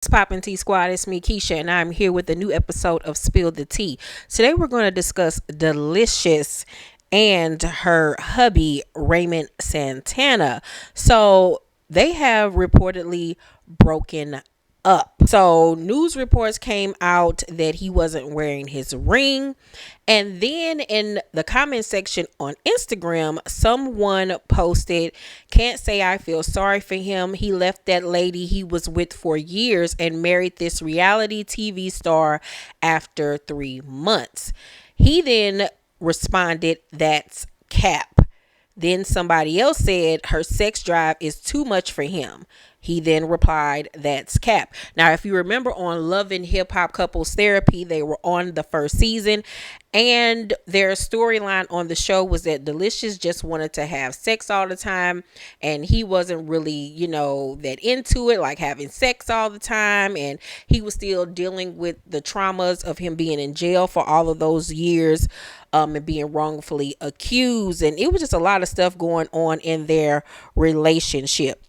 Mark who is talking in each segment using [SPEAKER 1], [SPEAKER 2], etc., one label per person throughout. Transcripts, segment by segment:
[SPEAKER 1] What's poppin' Tea Squad? It's me, Keisha, and I'm here with a new episode of Spill the Tea. Today we're going to discuss Deelishis and her hubby, Raymond Santana. So they have reportedly broken up. So news reports came out that he wasn't wearing his ring. And then in the comment section on Instagram, someone posted, "Can't say I feel sorry for him. He left that lady he was with for years and married this reality TV star after 3 months." He then responded, "That's cap." Then somebody else said her sex drive is too much for him. He then replied, "That's cap." Now, if you remember on Love and Hip Hop Couples Therapy, they were on the first season, and their storyline on the show was that Deelishis just wanted to have sex all the time, and he wasn't really, that into it, like having sex all the time, and he was still dealing with the traumas of him being in jail for all of those years, and being wrongfully accused, and it was just a lot of stuff going on in their relationship.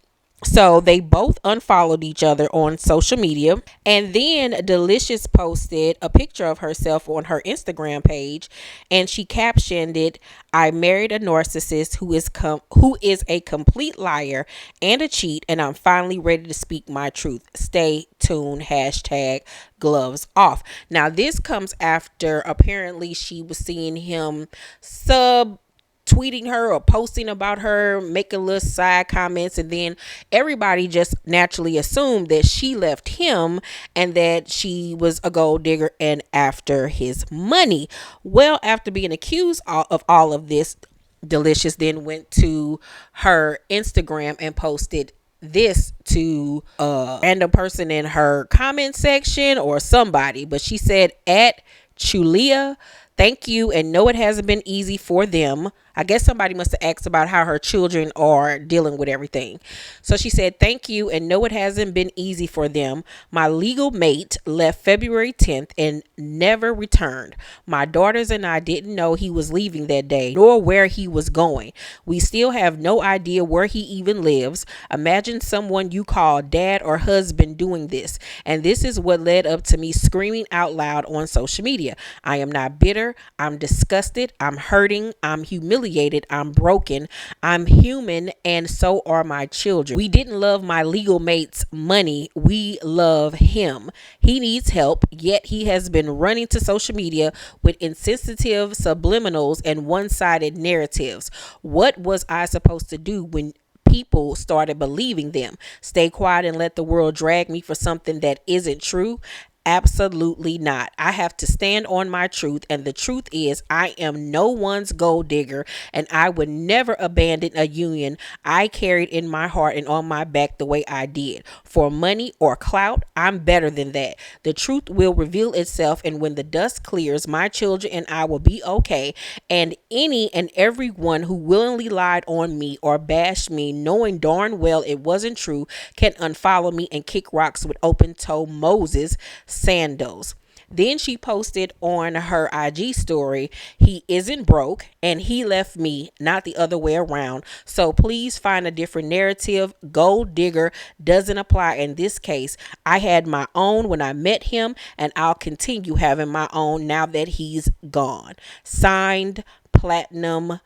[SPEAKER 1] So they both unfollowed each other on social media. And then Deelishis posted a picture of herself on her Instagram page, and she captioned it, "I married a narcissist who is a complete liar and a cheat, and I'm finally ready to speak my truth. Stay tuned. Hashtag gloves off." Now this comes after apparently she was seeing him sub tweeting her or posting about her, making little side comments, and then everybody just naturally assumed that she left him and that she was a gold digger and after his money. Well, after being accused of all of this, Deelishis then went to her Instagram and posted this to a random person in her comment section or somebody, but she said, "At Chulia, thank you, and no, it hasn't been easy for them." I guess somebody must have asked about how her children are dealing with everything. So she said, "Thank you, and no, it hasn't been easy for them. My legal mate left February 10th and never returned. My daughters and I didn't know he was leaving that day, nor where he was going. We still have no idea where he even lives. Imagine someone you call dad or husband doing this. And this is what led up to me screaming out loud on social media. I am not bitter. I'm disgusted. I'm hurting. I'm humiliated. I'm broken. I'm human, and so are my children. We didn't love my legal mate's money. We love him. He needs help, yet he has been running to social media with insensitive subliminals and one-sided narratives. What was I supposed to do when people started believing them? Stay quiet and let the world drag me for something that isn't true? Absolutely not. I have to stand on my truth, and the truth is I am no one's gold digger, and I would never abandon a union I carried in my heart and on my back the way I did. For money or clout, I'm better than that. The truth will reveal itself, and when the dust clears, my children and I will be okay, and any and everyone who willingly lied on me or bashed me, knowing darn well it wasn't true, can unfollow me and kick rocks with open-toe Moses sandals." Then she posted on her IG story, "He isn't broke and he left me, not the other way around. So please find a different narrative. Gold digger doesn't apply in this case. I had my own when I met him, and I'll continue having my own now that he's gone. Signed, Platinum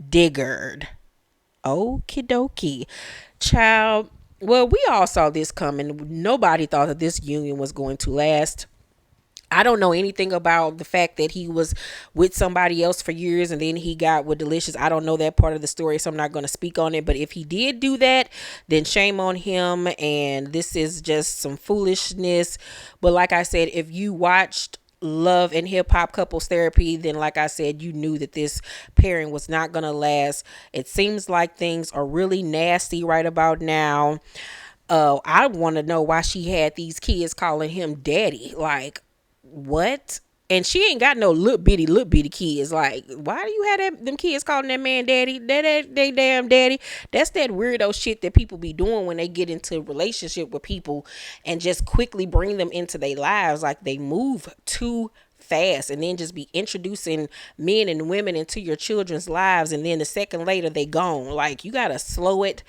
[SPEAKER 1] Diggered." Okie dokie. Child, well, we all saw this coming. Nobody thought that this union was going to last. I don't know anything about the fact that he was with somebody else for years and then he got with Deelishis. I don't know that part of the story, so I'm not going to speak on it. But if he did do that, then shame on him. And this is just some foolishness. But like I said, if you watched Love and Hip Hop Couples Therapy, then like I said, you knew that this pairing was not going to last. It seems like things are really nasty right about now. I want to know why she had these kids calling him daddy. Like, what? And she ain't got no little bitty kids. Like, why do you have them kids calling that man daddy? That they damn daddy. That's that weirdo shit that people be doing when they get into a relationship with people and just quickly bring them into their lives. Like, they move too fast and then just be introducing men and women into your children's lives, and then a second later they gone. Like, you gotta slow it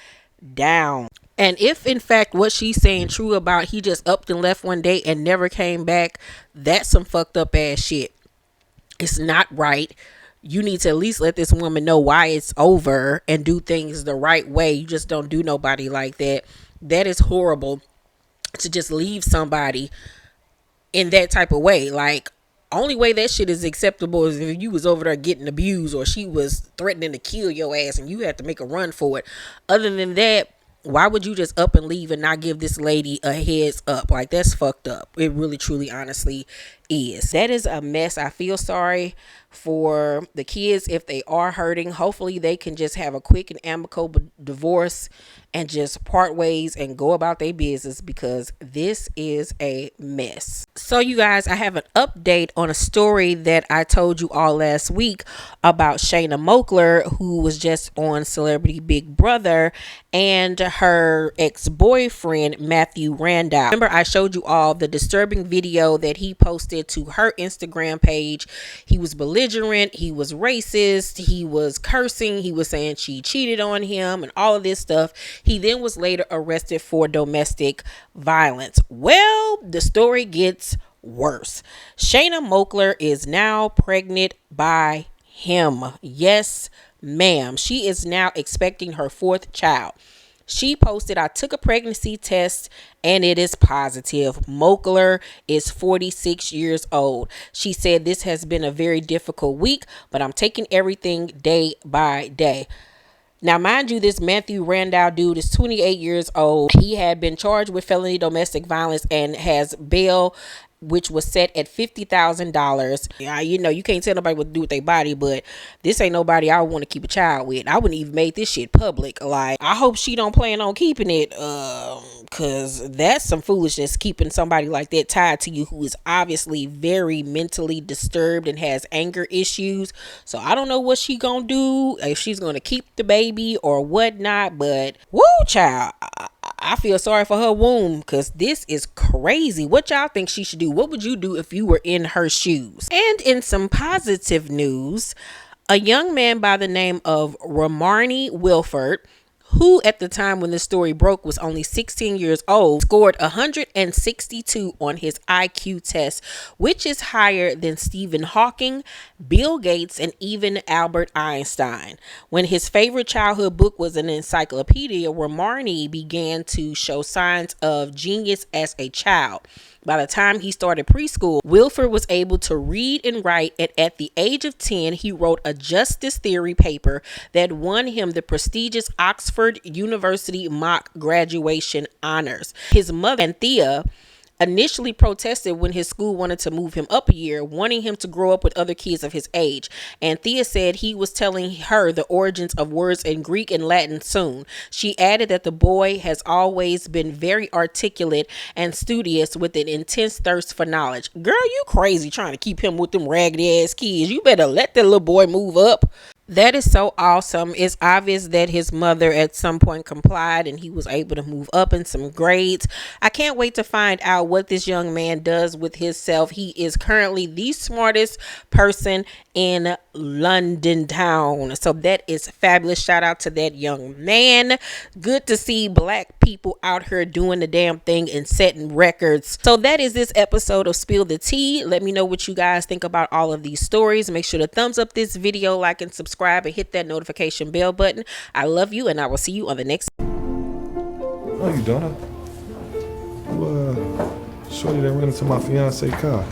[SPEAKER 1] down. And if in fact what she's saying true about he just upped and left one day and never came back, that's some fucked up ass shit. It's not right. You need to at least let this woman know why it's over and do things the right way. You just don't do nobody like that. That is horrible, to just leave somebody in that type of way. Like, only way that shit is acceptable is if you was over there getting abused or she was threatening to kill your ass and you had to make a run for it. Other than that, why would you just up and leave and not give this lady a heads up? Like, that's fucked up. It really, truly, honestly is. That is a mess. I feel sorry for the kids if they are hurting. Hopefully they can just have a quick and amicable divorce and just part ways and go about their business, because this is a mess. So you guys, I have an update on a story that I told you all last week about Shanna Moakler, who was just on Celebrity Big Brother, and her ex-boyfriend Matthew Randall. Remember, I showed you all the disturbing video that he posted to her Instagram page. He was belligerent, he was racist, he was cursing, he was saying she cheated on him and all of this stuff. He then was later arrested for domestic violence. Well, the story gets worse. Shanna Moakler is now pregnant by him. Yes, ma'am. She is now expecting her 4th child. She posted, "I took a pregnancy test and it is positive." Moakler is 46 years old. She said, "This has been a very difficult week, but I'm taking everything day by day." Now, mind you, this Matthew Randall dude is 28 years old. He had been charged with felony domestic violence and has bail, which was set at $50,000. Yeah, you know, you can't tell nobody what to do with their body, but this ain't nobody I would want to keep a child with. I wouldn't even make this shit public. Like, I hope she don't plan on keeping it, because that's some foolishness, keeping somebody like that tied to you who is obviously very mentally disturbed and has anger issues. So I don't know what she gonna do, if she's gonna keep the baby or whatnot, but woo, child, I feel sorry for her womb, because this is crazy. What y'all think she should do? What would you do if you were in her shoes? And in some positive news, a young man by the name of Raymond Wilford, who at the time when the story broke was only 16 years old, scored 162 on his IQ test, which is higher than Stephen Hawking, Bill Gates, and even Albert Einstein. When his favorite childhood book was an encyclopedia, Raymond began to show signs of genius as a child. By the time he started preschool, Wilford was able to read and write, and at the age of 10, he wrote a justice theory paper that won him the prestigious Oxford University mock graduation honors. His mother, Anthea, initially protested when his school wanted to move him up a year, wanting him to grow up with other kids of his age. Anthea said he was telling her the origins of words in Greek and Latin soon. She added that the boy has always been very articulate and studious with an intense thirst for knowledge. Girl, you crazy trying to keep him with them raggedy ass kids. You better let that little boy move up. That is so awesome. It's obvious that his mother at some point complied and he was able to move up in some grades. I can't wait to find out what this young man does with himself. He is currently the smartest person in London town. So that is fabulous. Shout out to that young man. Good to see black people out here doing the damn thing and setting records. So that is this episode of Spill the Tea. Let me know what you guys think about all of these stories. Make sure to thumbs up this video, like and subscribe, and hit that notification bell button. I love you, and I will see you on the next.
[SPEAKER 2] How you doing? Shorty that ran into my fiance car.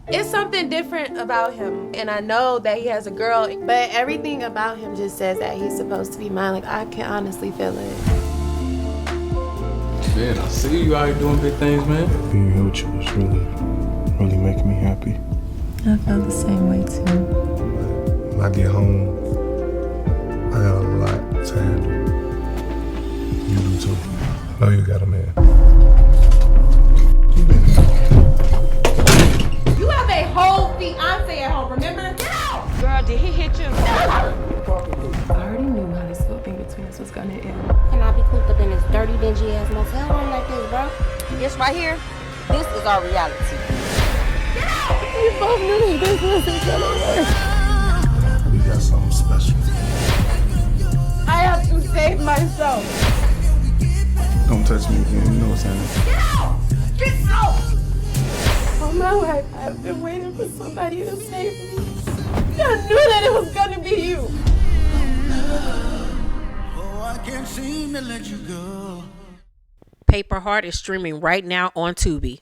[SPEAKER 3] It's something different about him, and I know that he has a girl, but everything about him just says that he's supposed to be mine. Like, I can honestly feel it.
[SPEAKER 4] Man, I see you out here doing big things, man.
[SPEAKER 2] Being here with you was really making me happy.
[SPEAKER 5] I felt the same way too.
[SPEAKER 2] When I get home, I got a lot to handle. You do too. I know you got a man.
[SPEAKER 3] You have a whole fiance at home, remember? No!
[SPEAKER 6] Girl, did he hit you?
[SPEAKER 3] I already knew how this little thing between us was gonna end.
[SPEAKER 7] Can I be cooped up in this dirty, dingy ass motel room like this, bro? This right here, this is our reality.
[SPEAKER 3] We both knew this wasn't gonna work.
[SPEAKER 2] We got something special.
[SPEAKER 3] I have to save myself.
[SPEAKER 4] Don't touch me again. You know what's happening.
[SPEAKER 3] Get out! Get out! All my life, I've been waiting for somebody to save me. I knew that it was gonna be you.
[SPEAKER 6] Oh, I can't seem to let you go.
[SPEAKER 1] Paper Heart is streaming right now on Tubi.